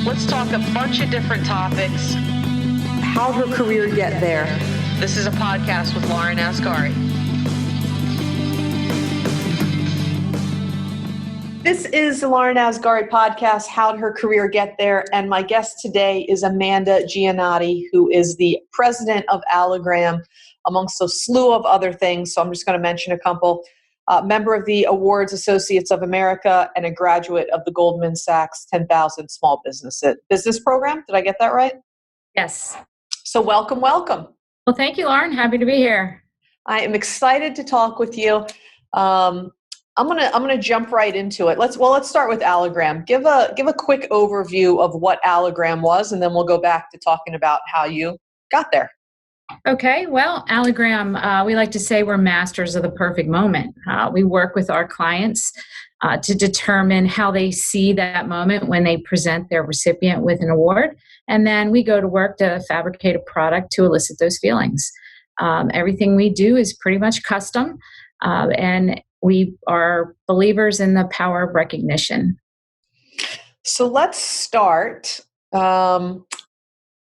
Let's talk a bunch of different topics. How'd her career get there? This is a podcast with Lauren Asghari. This is the Lauren Asghari podcast, How'd Her Career Get There? And my guest today is Amanda Gianotti, who is the president of Allogram, amongst a slew of other things. So I'm just going to mention a couple. Member of the Awards Associates of America and a graduate of the Goldman Sachs 10,000 Small Business Program. Did I get that right? Yes. So welcome. Well, thank you, Lauren. Happy to be here. I am excited to talk with you. I'm gonna jump right into it. Let's start with Allogram. Give a quick overview of what Allogram was, and then we'll go back to talking about how you got there. Okay. Well, Allogram, we like to say we're masters of the perfect moment. We work with our clients to determine how they see that moment when they present their recipient with an award, and then we go to work to fabricate a product to elicit those feelings. Everything we do is pretty much custom, and we are believers in the power of recognition. So let's start.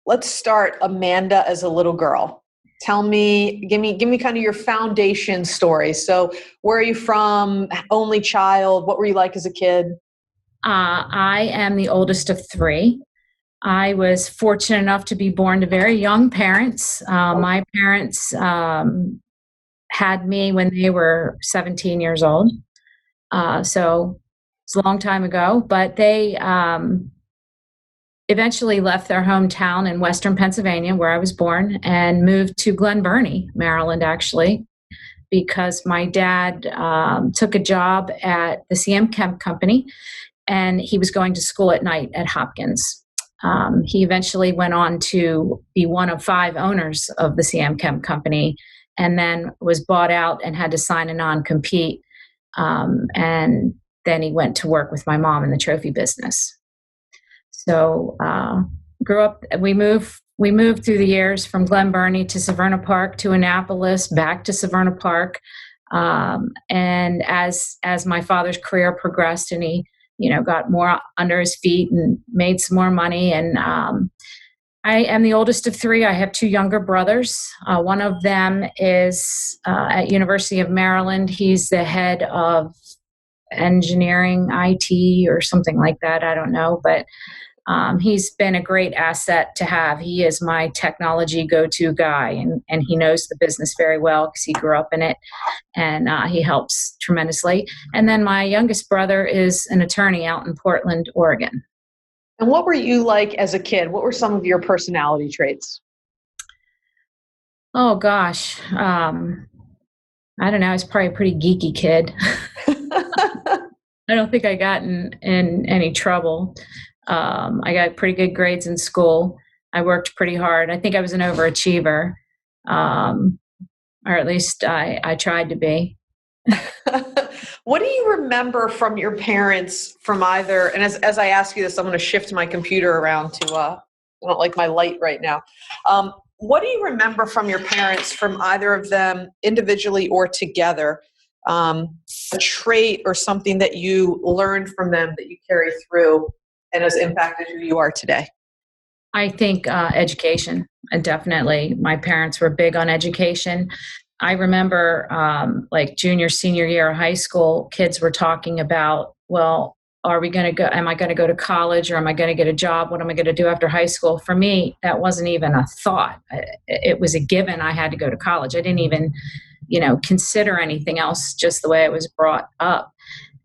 Let's start Amanda as a little girl. Tell me, give me kind of your foundation story. So where are you from? Only child? What were you like as a kid? I am the oldest of three. I was fortunate enough to be born to very young parents. My parents had me when they were 17 years old. So it's a long time ago, but they eventually left their hometown in Western Pennsylvania, where I was born, and moved to Glen Burnie, Maryland, actually, because my dad took a job at the CM Kemp Company, and he was going to school at night at Hopkins. He eventually went on to be one of 5 owners of the CM Kemp Company, and then was bought out and had to sign a non-compete. And then he went to work with my mom in the trophy business. So grew up, we moved through the years from Glen Burnie to Severna Park to Annapolis, back to Severna Park. And as my father's career progressed and he, got more under his feet and made some more money. And I am the oldest of 3. I have 2 younger brothers. One of them is at University of Maryland. He's the head of engineering, IT, or something like that. I don't know, but he's been a great asset to have. He is my technology go-to guy, and he knows the business very well because he grew up in it, and he helps tremendously. And then my youngest brother is an attorney out in Portland, Oregon. And what were you like as a kid? What were some of your personality traits? Oh, gosh. I don't know. I was probably a pretty geeky kid. I don't think I got in any trouble. I got pretty good grades in school. I worked pretty hard. I think I was an overachiever, or at least I tried to be. What do you remember from your parents from either, and as I ask you this, I'm going to shift my computer around to, I don't like my light right now. What do you remember from your parents, from either of them individually or together, a trait or something that you learned from them that you carry through and has impacted who you are today? I think education, and definitely my parents were big on education. I remember like junior, senior year of high school, kids were talking about, well, are we going to go, am I going to go to college, or am I going to get a job? What am I going to do after high school? For me, that wasn't even a thought. It was a given. I had to go to college. I didn't even, consider anything else, just the way I was brought up.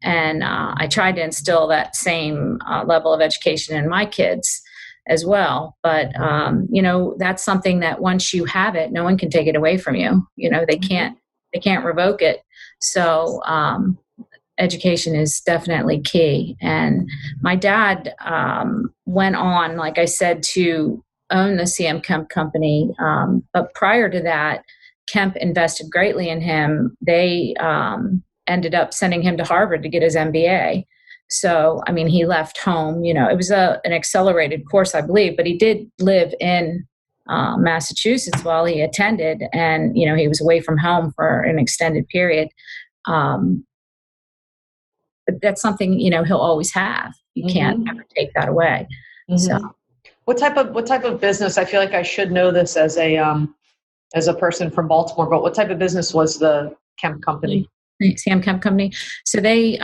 And I tried to instill that same level of education in my kids as well. But, that's something that once you have it, no one can take it away from you. They can't revoke it. So education is definitely key. And my dad went on, like I said, to own the CM Kemp Company. But prior to that, Kemp invested greatly in him. They ended up sending him to Harvard to get his MBA. So, he left home. It was an accelerated course, I believe, but he did live in Massachusetts while he attended, and, he was away from home for an extended period. But that's something, he'll always have. You can't ever take that away. So What type of business? I feel like I should know this as a person from Baltimore, but what type of business was the Kemp company? Sam Kemp Company. So they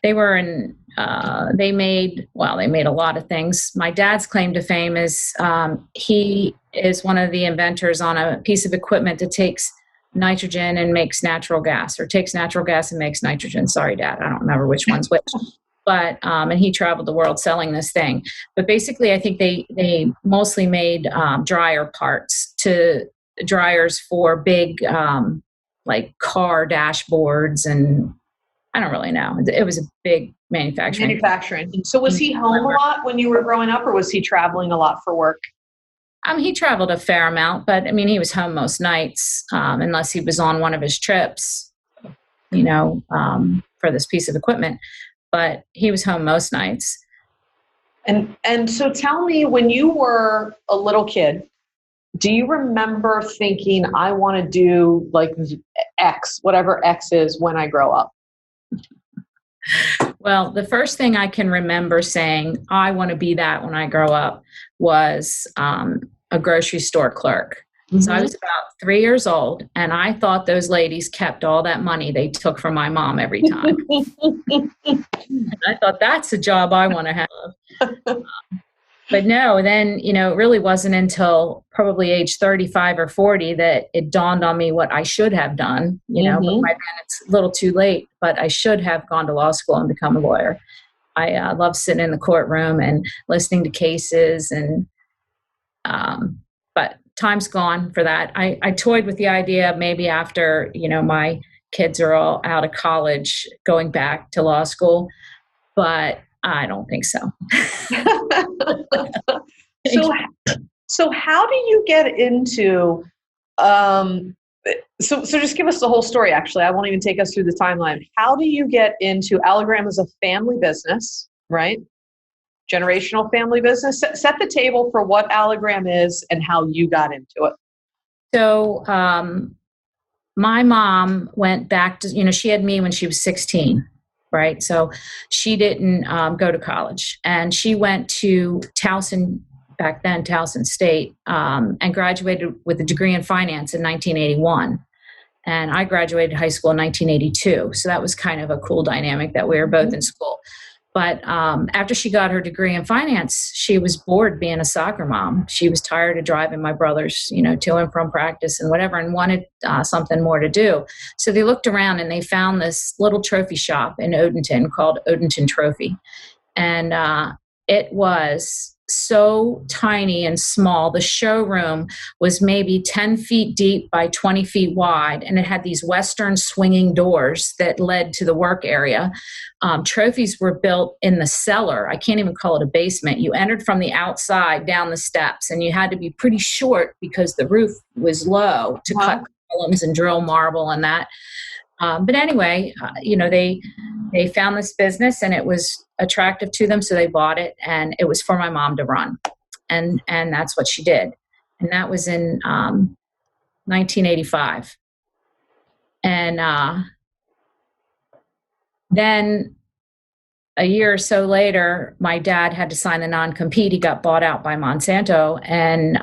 were in they made a lot of things. My dad's claim to fame is he is one of the inventors on a piece of equipment that takes nitrogen and makes natural gas, or takes natural gas and makes nitrogen. Sorry, Dad, I don't remember which one's which. But and he traveled the world selling this thing. But basically, I think they mostly made dryer parts, to dryers for big like car dashboards, and I don't really know. It was a big manufacturing. So was he home a lot when you were growing up, or was he traveling a lot for work? He traveled a fair amount, but I mean, he was home most nights, unless he was on one of his trips, for this piece of equipment. But he was home most nights. And so tell me, when you were a little kid, do you remember thinking, I want to do like X, whatever X is, when I grow up? Well, the first thing I can remember saying, I want to be that when I grow up, was a grocery store clerk. So I was about 3 years old, and I thought those ladies kept all that money they took from my mom every time. And I thought, that's a job I want to have. But no, then, it really wasn't until probably age 35 or 40 that it dawned on me what I should have done. But by then it's a little too late, but I should have gone to law school and become a lawyer. I love sitting in the courtroom and listening to cases, and but time's gone for that. I toyed with the idea, maybe after, my kids are all out of college, going back to law school, but I don't think so. So how do you get into, so just give us the whole story, actually. I won't even take us through the timeline. How do you get into Allogram as a family business, right? Generational family business. Set the table for what Allogram is and how you got into it. So my mom went back to, she had me when she was 16, right? So she didn't go to college, and she went to Towson, back then Towson State, and graduated with a degree in finance in 1981. And I graduated high school in 1982. So that was kind of a cool dynamic that we were both in school. But after she got her degree in finance, she was bored being a soccer mom. She was tired of driving my brothers, to and from practice and whatever, and wanted something more to do. So they looked around and they found this little trophy shop in Odenton called Odenton Trophy. And it was so tiny and small. The showroom was maybe 10 feet deep by 20 feet wide, and it had these Western swinging doors that led to the work area. Trophies were built in the cellar. I can't even call it a basement. You entered from the outside down the steps, and you had to be pretty short because the roof was low to cut columns and drill marble and that. But anyway, they found this business and it was attractive to them, so they bought it, and it was for my mom to run, and that's what she did, and that was in 1985, and then a year or so later, my dad had to sign a non-compete. He got bought out by Monsanto, and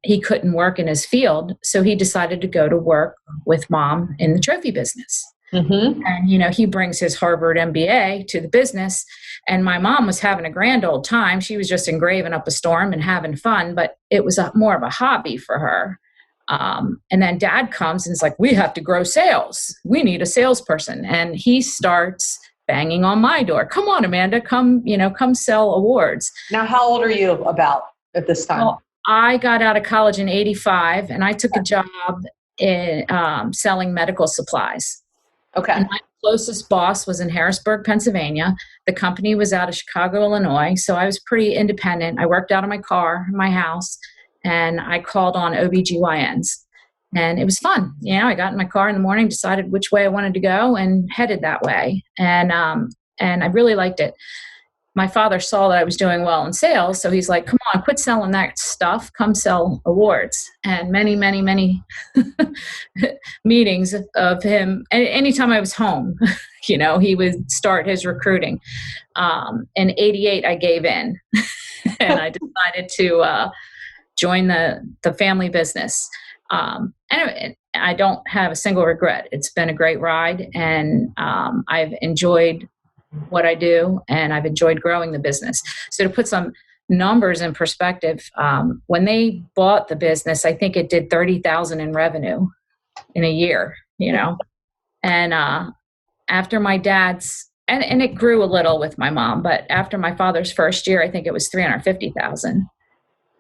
he couldn't work in his field. So he decided to go to work with Mom in the trophy business. Mm-hmm. And, he brings his Harvard MBA to the business. And my mom was having a grand old time. She was just engraving up a storm and having fun, but it was more of a hobby for her. And then Dad comes and is like, we have to grow sales. We need a salesperson. And he starts banging on my door. Come on, Amanda, come sell awards. Now, how old are you about at this time? Well, I got out of college in 85, and I took a job in selling medical supplies. Okay. And my closest boss was in Harrisburg, Pennsylvania. The company was out of Chicago, Illinois. So I was pretty independent. I worked out of my car, my house, and I called on OBGYNs. And it was fun. I got in my car in the morning, decided which way I wanted to go, and headed that way. And I really liked it. My father saw that I was doing well in sales, so he's like, come on, quit selling that stuff. Come sell awards. And many, many, many meetings of him. Anytime I was home, he would start his recruiting. In 88, I gave in. and I decided to join the family business. And I don't have a single regret. It's been a great ride, and I've enjoyed what I do, and I've enjoyed growing the business. So to put some numbers in perspective, when they bought the business, I think it did 30,000 in revenue in a year, and after my dad's, and it grew a little with my mom, but after my father's first year, I think it was 350,000.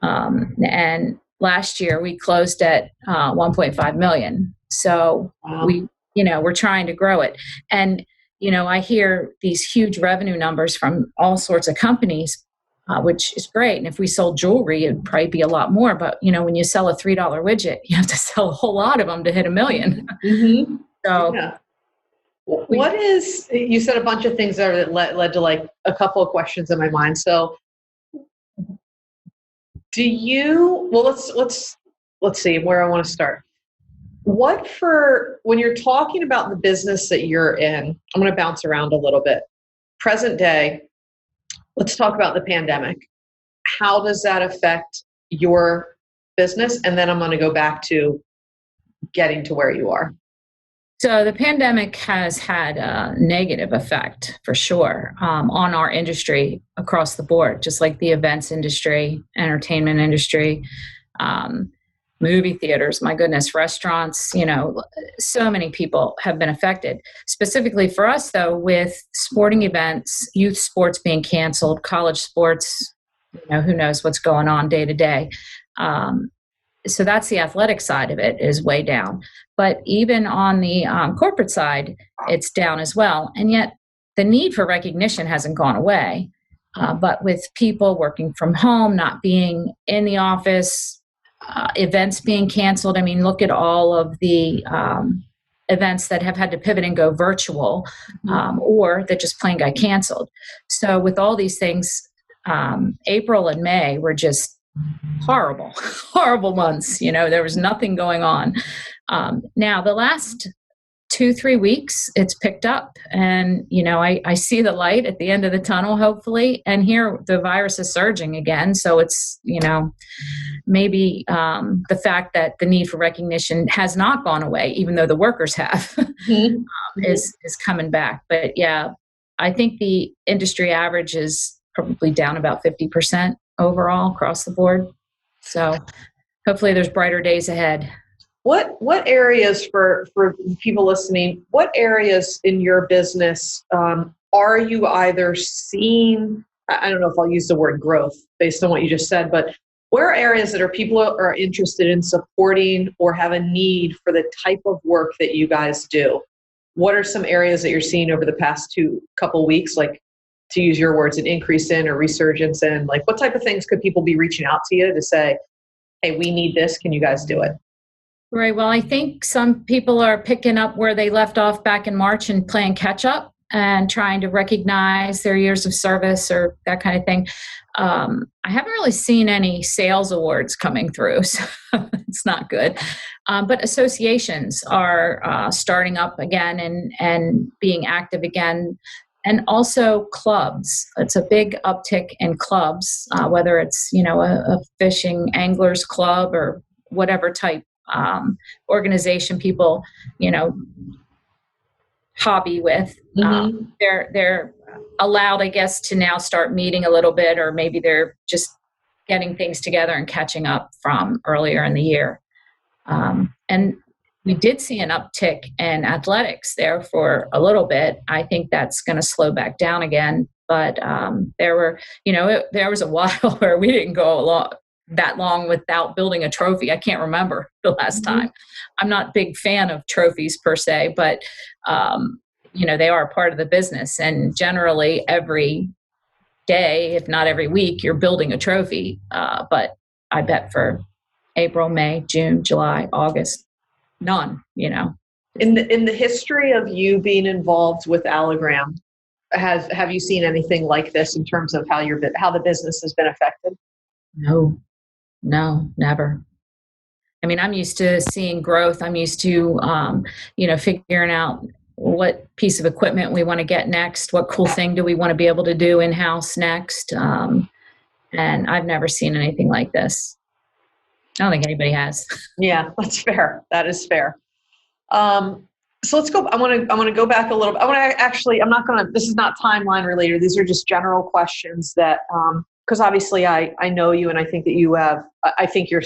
And last year we closed at 1.5 million. So Wow. we're trying to grow it. And, I hear these huge revenue numbers from all sorts of companies, which is great. And if we sold jewelry, it'd probably be a lot more. But, when you sell a $3 widget, you have to sell a whole lot of them to hit $1 million. Mm-hmm. So Yeah. You said a bunch of things there that led to like a couple of questions in my mind. So let's see where I want to start. When you're talking about the business that you're in, I'm going to bounce around a little bit. Present day, let's talk about the pandemic. How does that affect your business? And then I'm going to go back to getting to where you are. So the pandemic has had a negative effect for sure on our industry across the board, just like the events industry, entertainment industry, movie theaters, my goodness, restaurants, so many people have been affected. Specifically for us, though, with sporting events, youth sports being canceled, college sports, who knows what's going on day to day. So that's the athletic side of it is way down. But even on the corporate side, it's down as well. And yet the need for recognition hasn't gone away. But with people working from home, not being in the office, events being canceled. I mean, look at all of the events that have had to pivot and go virtual, or that just plain got canceled. So with all these things, April and May were just horrible months. There was nothing going on. Now the last 2-3 weeks it's picked up, and I see the light at the end of the tunnel, hopefully. And here the virus is surging again, so it's maybe the fact that the need for recognition has not gone away, even though the workers have, is coming back. But yeah, I think the industry average is probably down about 50% overall across the board. So hopefully there's brighter days ahead. What areas for people listening, what areas in your business are you either seeing, I don't know if I'll use the word growth based on what you just said, but where are areas that people are interested in supporting or have a need for the type of work that you guys do? What are some areas that you're seeing over the past couple weeks, like, to use your words, an increase in or resurgence in? Like, what type of things could people be reaching out to you to say, hey, we need this, can you guys do it? Right. Well, I think some people are picking up where they left off back in March and playing catch up and trying to recognize their years of service or that kind of thing. I haven't really seen any sales awards coming through, so it's not good. But associations are starting up again and being active again. And also clubs. It's a big uptick in clubs, whether it's, a fishing anglers club or whatever type organization people, hobby with. They're allowed, I guess, to now start meeting a little bit, or maybe they're just getting things together and catching up from earlier in the year. And we did see an uptick in athletics there for a little bit. I think that's going to slow back down again. But there was a while where we didn't go that long without building a trophy. I can't remember the last time. I'm not a big fan of trophies per se, but they are a part of the business. And generally every day, if not every week, you're building a trophy. But I bet for April, May, June, July, August, none, In the history of you being involved with Allogram, have you seen anything like this in terms of how the business has been affected? No, never. I mean, I'm used to seeing growth. I'm used to, figuring out what piece of equipment we want to get next. What cool thing do we want to be able to do in-house next? And I've never seen anything like this. I don't think anybody has. Yeah, that's fair. That is fair. So let's go. I want to go back a little bit. I'm not going to, this is not timeline related. These are just general questions that, because obviously I know you, and I think that I think you're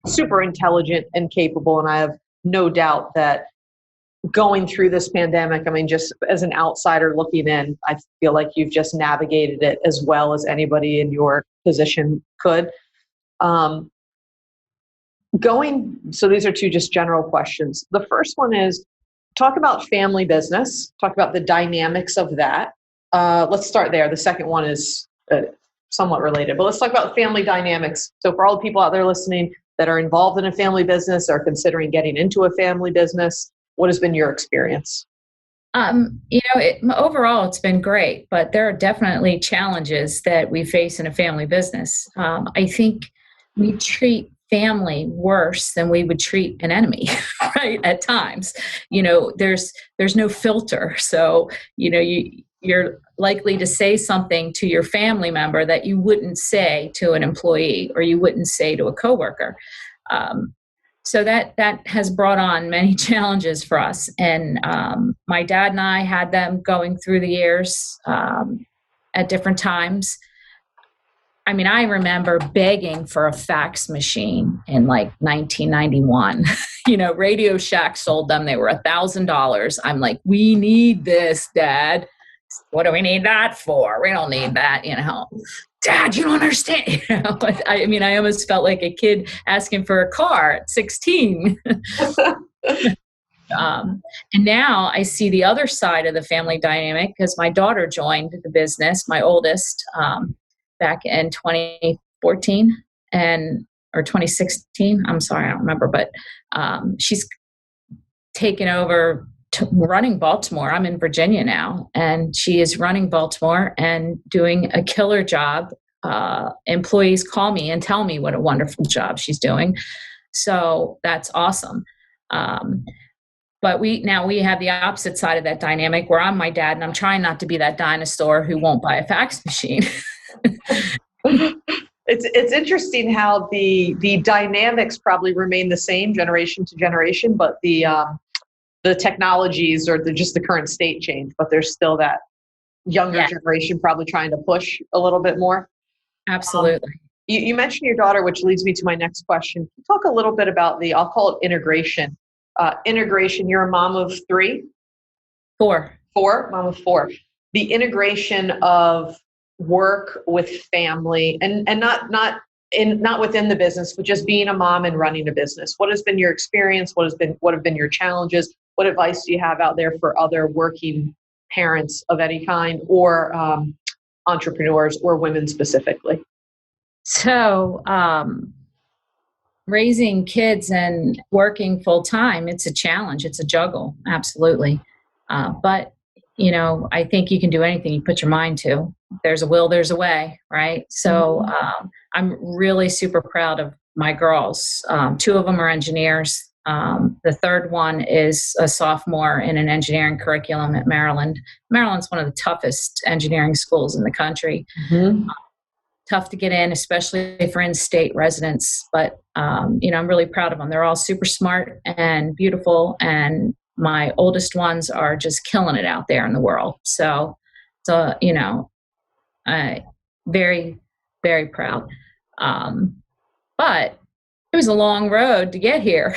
super intelligent and capable. And I have no doubt that going through this pandemic, I mean, just as an outsider looking in, I feel like you've just navigated it as well as anybody in your position could. So these are two just general questions. The first one is, talk about family business, talk about the dynamics of that. Let's start there. The second one is somewhat related, but let's talk about family dynamics. So for all the people out there listening that are involved in a family business or considering getting into a family business, what has been your experience? Overall, it's been great, but there are definitely challenges that we face in a family business. I think we treat family worse than we would treat an enemy, right? At times, there's no filter. So, you're likely to say something to your family member that you wouldn't say to an employee or you wouldn't say to a coworker. So that has brought on many challenges for us. And my dad and I had them going through the years at different times. I mean, I remember begging for a fax machine in like 1991. Radio Shack sold them. They were $1,000. I'm like, we need this, Dad. What do we need that for? We don't need that, Dad, you don't understand. I almost felt like a kid asking for a car at 16. And now I see the other side of the family dynamic because my daughter joined the business, my oldest, back in 2014 or 2016. I'm sorry, I don't remember, but she's taken over running Baltimore. I'm in Virginia now, and she is running Baltimore and doing a killer job. Employees call me and tell me what a wonderful job she's doing. So that's awesome. But we have the opposite side of that dynamic where I'm my dad and I'm trying not to be that dinosaur who won't buy a fax machine. It's interesting how the dynamics probably remain the same generation to generation, but the technologies or just the current state change, but there's still that younger generation probably trying to push a little bit more. Absolutely. You mentioned your daughter, which leads me to my next question. Can you talk a little bit about I'll call it integration. Integration, you're a mom of three? Four, mom of four. The integration of work with family and not within the business, but just being a mom and running a business. What has been your experience? What have been your challenges? What advice do you have out there for other working parents of any kind or entrepreneurs or women specifically? So, raising kids and working full time, it's a challenge. It's a juggle. Absolutely. But, I think you can do anything you put your mind to. If there's a will, there's a way, right? So I'm really super proud of my girls. Two of them are engineers. The third one is a sophomore in an engineering curriculum at Maryland. Maryland's one of the toughest engineering schools in the country. Mm-hmm. Tough to get in, especially for in-state residents. But, I'm really proud of them. They're all super smart and beautiful. And my oldest ones are just killing it out there in the world. So very, very proud. But it was a long road to get here.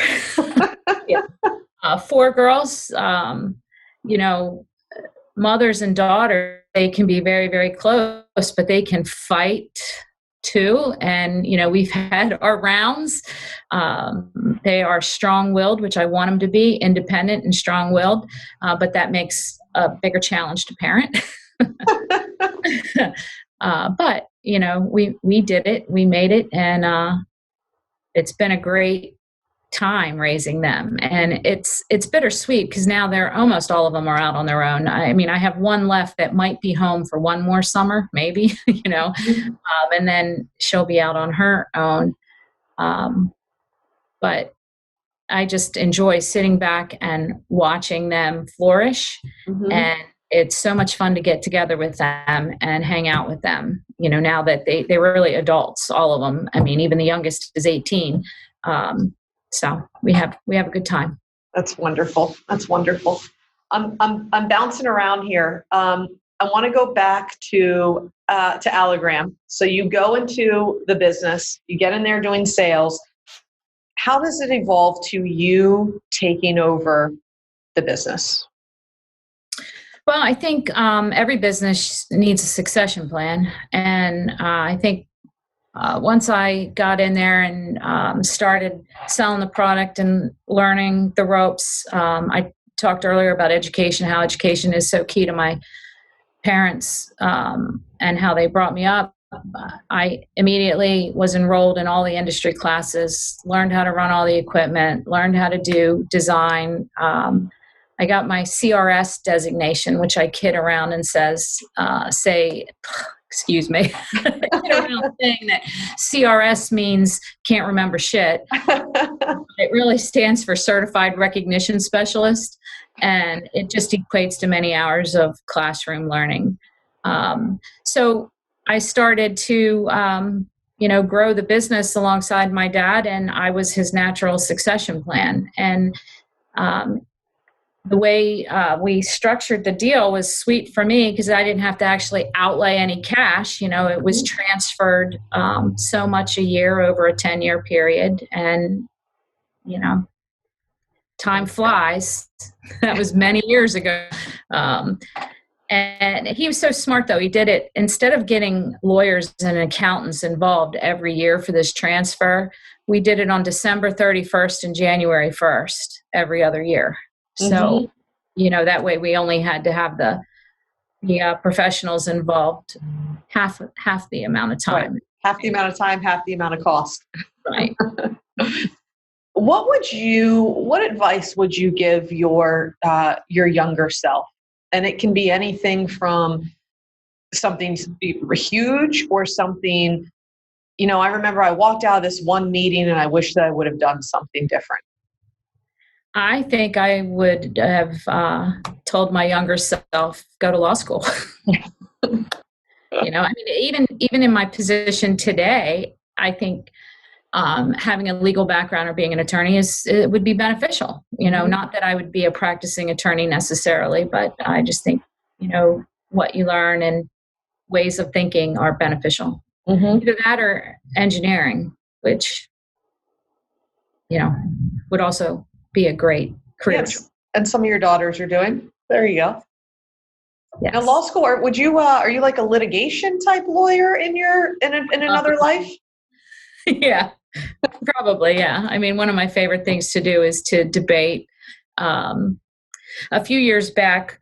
Four girls, mothers and daughters, they can be very, very close, but they can fight too. And, we've had our rounds. They are strong-willed, which I want them to be, independent and strong-willed. But that makes a bigger challenge to parent. But, we did it, we made it, and it's been a great time raising them. And it's bittersweet because now almost all of them are out on their own. I have one left that might be home for one more summer, maybe, and then she'll be out on her own. But I just enjoy sitting back and watching them flourish. Mm-hmm. And it's so much fun to get together with them and hang out with them. now that they were really adults, all of them. I mean, even the youngest is 18. So we have a good time. That's wonderful. That's wonderful. I'm bouncing around here. I want to go back to Allogram. So you go into the business, you get in there doing sales. How does it evolve to you taking over the business? Well, I think every business needs a succession plan. And I think once I got in there and started selling the product and learning the ropes, I talked earlier about education, how education is so key to my parents and how they brought me up. I immediately was enrolled in all the industry classes, learned how to run all the equipment, learned how to do design. I got my CRS designation, which I kid around and excuse me, I kid around saying that CRS means can't remember shit. It really stands for Certified Recognition Specialist, and it just equates to many hours of classroom learning. So I started to, grow the business alongside my dad, and I was his natural succession plan. And the way we structured the deal was sweet for me because I didn't have to actually outlay any cash. It was transferred so much a year over a 10-year period. And, time flies. That was many years ago. And he was so smart, though. He did it instead of getting lawyers and accountants involved every year for this transfer. We did it on December 31st and January 1st every other year. So, that way we only had to have the professionals involved half the amount of time. Right. Half the amount of time, half the amount of cost. Right. What advice would you give your younger self? And it can be anything from something huge or something, I remember I walked out of this one meeting and I wish that I would have done something different. I think I would have told my younger self, go to law school. Even in my position today, I think having a legal background or being an attorney it would be beneficial. Not that I would be a practicing attorney necessarily, but I just think, what you learn and ways of thinking are beneficial. Either that or engineering, which, would also be a great career. Yes. And some of your daughters are doing. There you go. Yes. Now, law school, would you, are you like a litigation type lawyer in another life? Yeah, probably. Yeah. I mean, one of my favorite things to do is to debate. A few years back,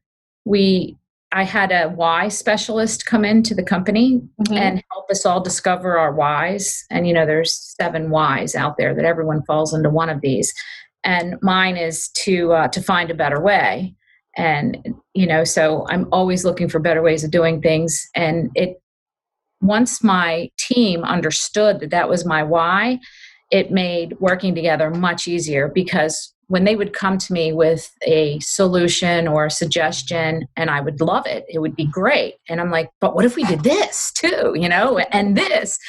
I had a why specialist come into the company and help us all discover our whys. And, there's 7 whys out there that everyone falls into one of these. And mine is to find a better way. And, so I'm always looking for better ways of doing things. And once my team understood that was my why, it made working together much easier because when they would come to me with a solution or a suggestion and I would love it, it would be great. And I'm like, but what if we did this too, and this?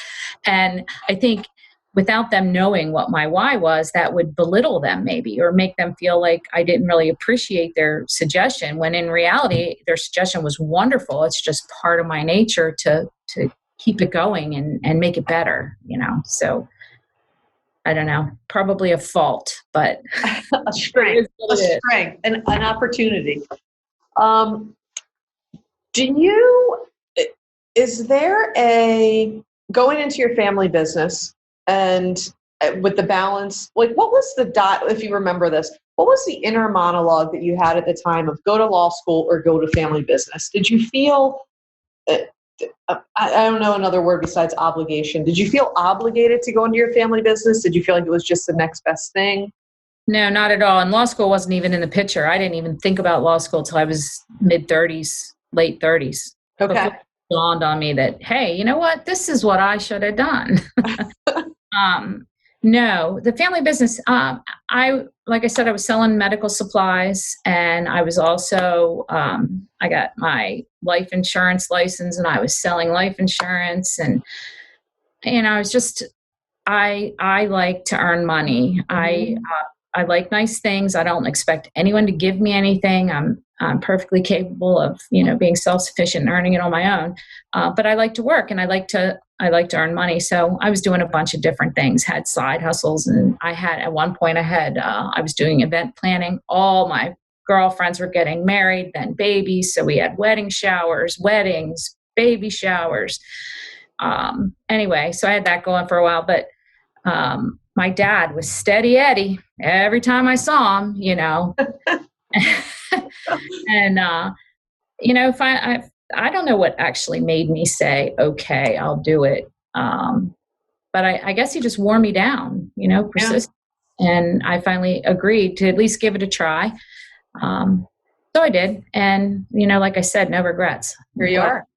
And I think without them knowing what my why was, that would belittle them maybe, or make them feel like I didn't really appreciate their suggestion, when in reality, their suggestion was wonderful. It's just part of my nature to keep it going and make it better, So I don't know, probably a fault, but a strength, an opportunity. Is there going into your family business and with the balance, like what was if you remember this, what was the inner monologue that you had at the time of go to law school or go to family business? Did you feel, I don't know another word besides obligation. Did you feel obligated to go into your family business? Did you feel like it was just the next best thing? No, not at all. And law school wasn't even in the picture. I didn't even think about law school till I was mid-30s, late 30s. Okay. Before it dawned on me that, hey, you know what? This is what I should have done. No, the family business. Like I said, I was selling medical supplies, and I was also I got my life insurance license, and I was selling life insurance, and I was just I like to earn money. I like nice things. I don't expect anyone to give me anything. I'm perfectly capable of being self sufficient and earning it on my own. But I like to work, and I like to earn money. So I was doing a bunch of different things. Had side hustles, and at one point I was doing event planning. All my girlfriends were getting married, then babies. So we had wedding showers, weddings, baby showers. Anyway, so I had that going for a while, but my dad was steady Eddie every time I saw him, and if I don't know what actually made me say, okay, I'll do it. But I guess he just wore me down, persist. Yeah. And I finally agreed to at least give it a try. So I did. And, like I said, no regrets. Here you are.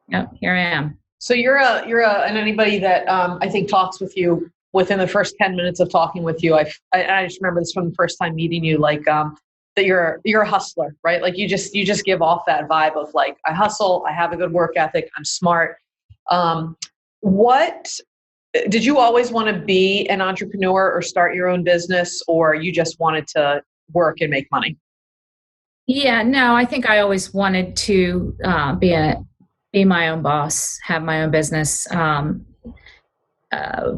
Yep, here I am. So and anybody that I think talks with you within the first 10 minutes of talking with you, I just remember this from the first time meeting you, like that you're a hustler, right? Like you just give off that vibe of like, I hustle, I have a good work ethic, I'm smart. What did you always want to be an entrepreneur or start your own business, or you just wanted to work and make money? Yeah, no, I think I always wanted to be my own boss, have my own business.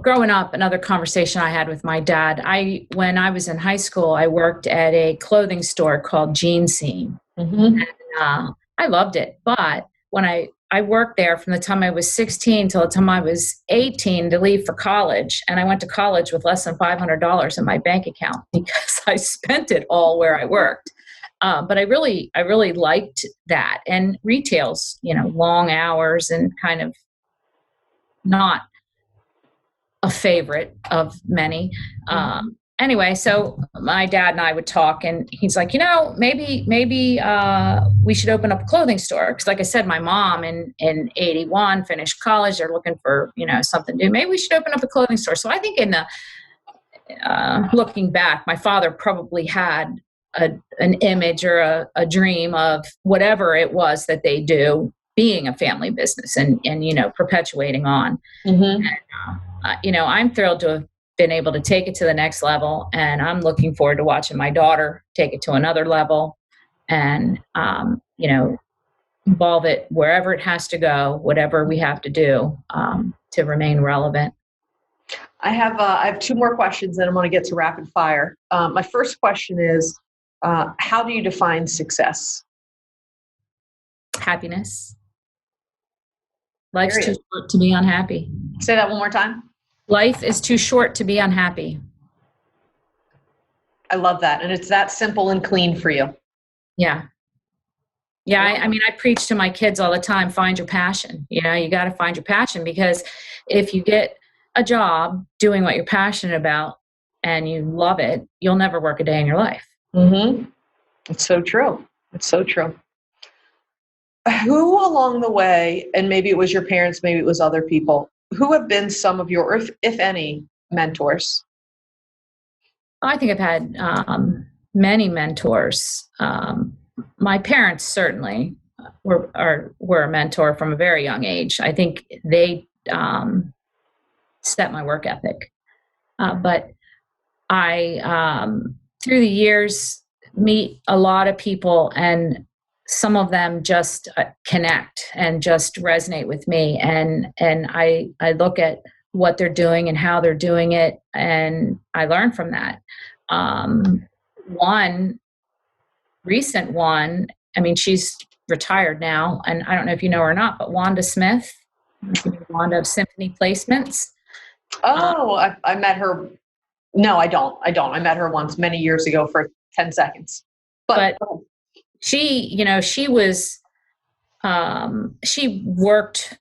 Growing up, another conversation I had with my dad, when I was in high school, I worked at a clothing store called Jean Scene. Mm-hmm. And, I loved it. But when I worked there from the time I was 16 till the time I was 18 to leave for college. And I went to college with less than $500 in my bank account because I spent it all where I worked. But I really liked that. And retail's, long hours and kind of not a favorite of many. Anyway, so my dad and I would talk, and he's like, maybe we should open up a clothing store. Because like I said, my mom in 81 finished college. They're looking for, something to do. Maybe we should open up a clothing store. So I think in the looking back, my father probably had an image or a dream of whatever it was that they do being a family business and perpetuating on. Mm-hmm. And, I'm thrilled to have been able to take it to the next level, and I'm looking forward to watching my daughter take it to another level and, involve it wherever it has to go, whatever we have to do to remain relevant. I have two more questions, and I'm going to get to rapid fire. My first question is, how do you define success? Happiness. Life's too short to be unhappy. Say that one more time. Life is too short to be unhappy. I love that. And it's that simple and clean for you. Yeah. Yeah. I preach to my kids all the time, find your passion. You got to find your passion, because if you get a job doing what you're passionate about and you love it, you'll never work a day in your life. Mm-hmm. It's so true. It's so true. Who along the way, and maybe it was your parents, maybe it was other people, who have been some of your, if any, mentors? I think I've had many mentors. My parents certainly were a mentor from a very young age. I think they set my work ethic. But I, through the years, meet a lot of people, and some of them just connect and just resonate with me. And I look at what they're doing and how they're doing it, and I learn from that. One recent one, she's retired now, and I don't know if you know her or not, but Wanda Smith, Wanda of Symphony Placements. Oh, I met her. No, I don't. I met her once many years ago for 10 seconds. But she was, she worked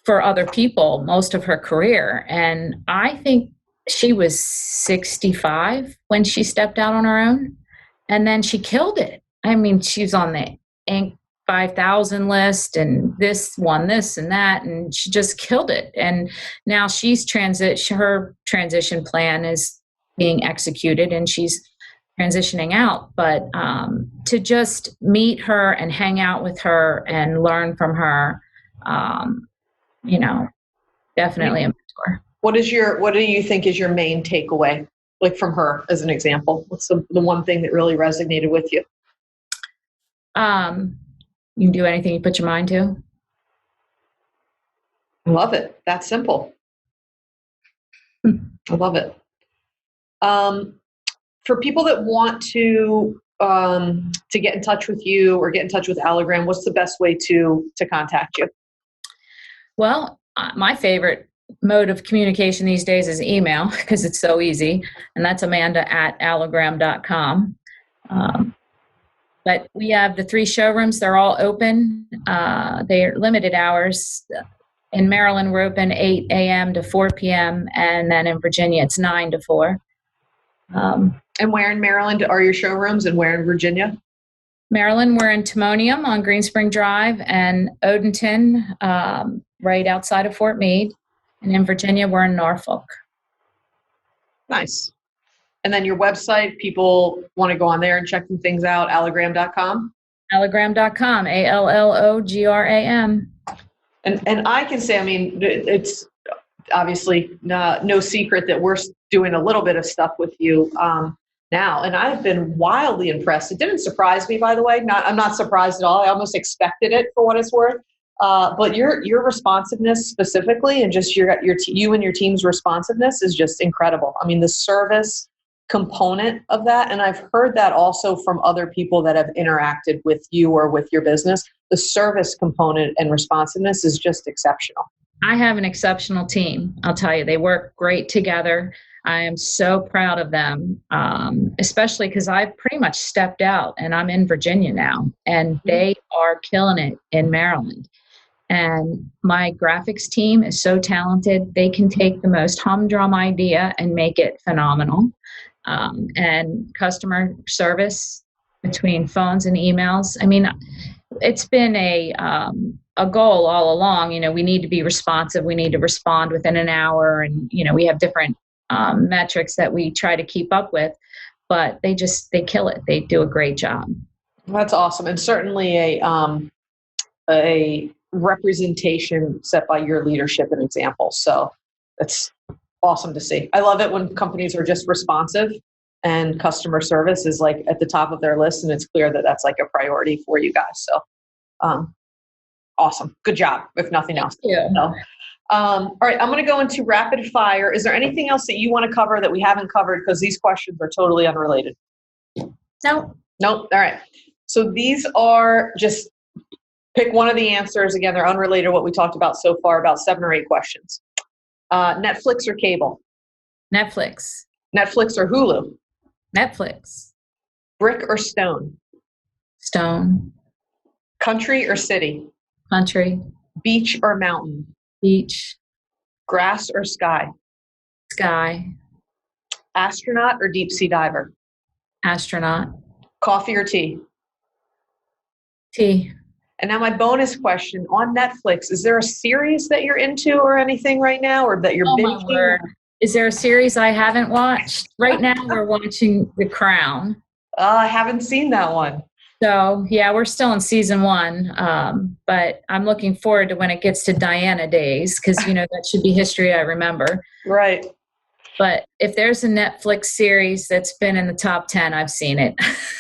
for other people most of her career. And I think she was 65 when she stepped out on her own, and then she killed it. She was on the 5,000 list, and this won this and that, and she just killed it. And now her transition plan is being executed, and she's transitioning out. But to just meet her and hang out with her and learn from her, definitely a mentor. What do you think is your main takeaway, like from her as an example? What's the one thing that really resonated with you? You can do anything you put your mind to. I love it. That's simple. I love it. For people that want to get in touch with you or get in touch with Allogram, what's the best way to contact you? Well, my favorite mode of communication these days is email, because it's so easy, and that's Amanda@allogram.com. But we have the 3 showrooms. They're all open. They're limited hours. In Maryland, we're open 8 a.m. to 4 p.m. And then in Virginia, it's 9 to 4. And where in Maryland are your showrooms, and where in Virginia? Maryland, we're in Timonium on Green Spring Drive, and Odenton, right outside of Fort Meade. And in Virginia, we're in Norfolk. Nice. And then your website, people want to go on there and check some things out, allogram.com? Allogram.com, ALLOGRAM. And I can say, I mean, it's obviously no secret that we're doing a little bit of stuff with you now. And I've been wildly impressed. It didn't surprise me, by the way. I'm not surprised at all. I almost expected it, for what it's worth. But your responsiveness specifically, and just you and your team's responsiveness is just incredible. I mean, the service component of that, and I've heard that also from other people that have interacted with you or with your business, the service component and responsiveness is just exceptional. I have an exceptional team. I'll tell you, they work great together. I am so proud of them, especially because I've pretty much stepped out and I'm in Virginia now, and they are killing it in Maryland. And my graphics team is so talented. They can take the most humdrum idea and make it phenomenal. And customer service between phones and emails. I mean, it's been a goal all along. We need to be responsive. We need to respond within an hour. And, we have different metrics that we try to keep up with, but they kill it. They do a great job. That's awesome. And certainly a representation set by your leadership and example. So that's awesome to see. I love it when companies are just responsive and customer service is like at the top of their list, and it's clear that that's like a priority for you guys. So awesome. Good job, if nothing else. Yeah. All right, I'm going to go into rapid fire. Is there anything else that you want to cover that we haven't covered? Because these questions are totally unrelated. No. Nope. All right. So these are just pick one of the answers. Again, they're unrelated to what we talked about so far, about 7 or 8 questions. Netflix or cable? Netflix. Netflix or Hulu? Netflix. Brick or stone? Stone. Country or city? Country. Beach or mountain? Beach. Grass or sky? Sky. Astronaut or deep sea diver? Astronaut. Coffee or tea? Tea. And now my bonus question, on Netflix, is there a series that you're into or anything right now, or that you're binging? My word. Is there a series I haven't watched? Right now we're watching The Crown. I haven't seen that one. So yeah, we're still in season 1, but I'm looking forward to when it gets to Diana days, because that should be history I remember. Right. But if there's a Netflix series that's been in the top 10, I've seen it.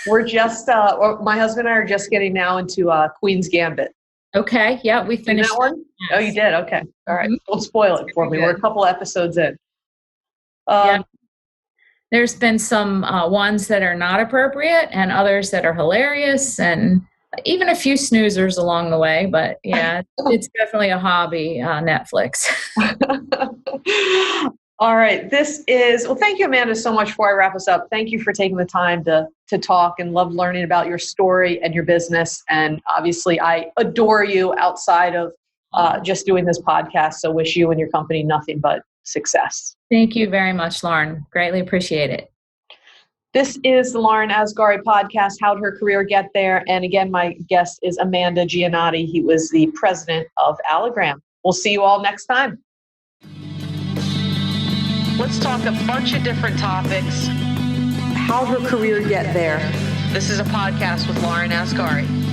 We're just, my husband and I are just getting now into Queen's Gambit. Okay. Yeah, we finished that one. Yes. Oh, you did. Okay. All right. Don't spoil it for me. We're a couple episodes in. Yeah. There's been some ones that are not appropriate and others that are hilarious, and even a few snoozers along the way. But yeah, it's definitely a hobby, Netflix. All right. Thank you, Amanda, so much. Before I wrap us up, thank you for taking the time to talk, and love learning about your story and your business. And obviously I adore you outside of just doing this podcast. So wish you and your company nothing but success. Thank you very much, Lauren. Greatly appreciate it. This is the Lauren Asghari podcast, How'd Her Career Get There? And again, my guest is Amanda Gianotti. He was the president of Allogram. We'll see you all next time. Let's talk a bunch of different topics. How'd her career get there? This is a podcast with Lauren Asghari.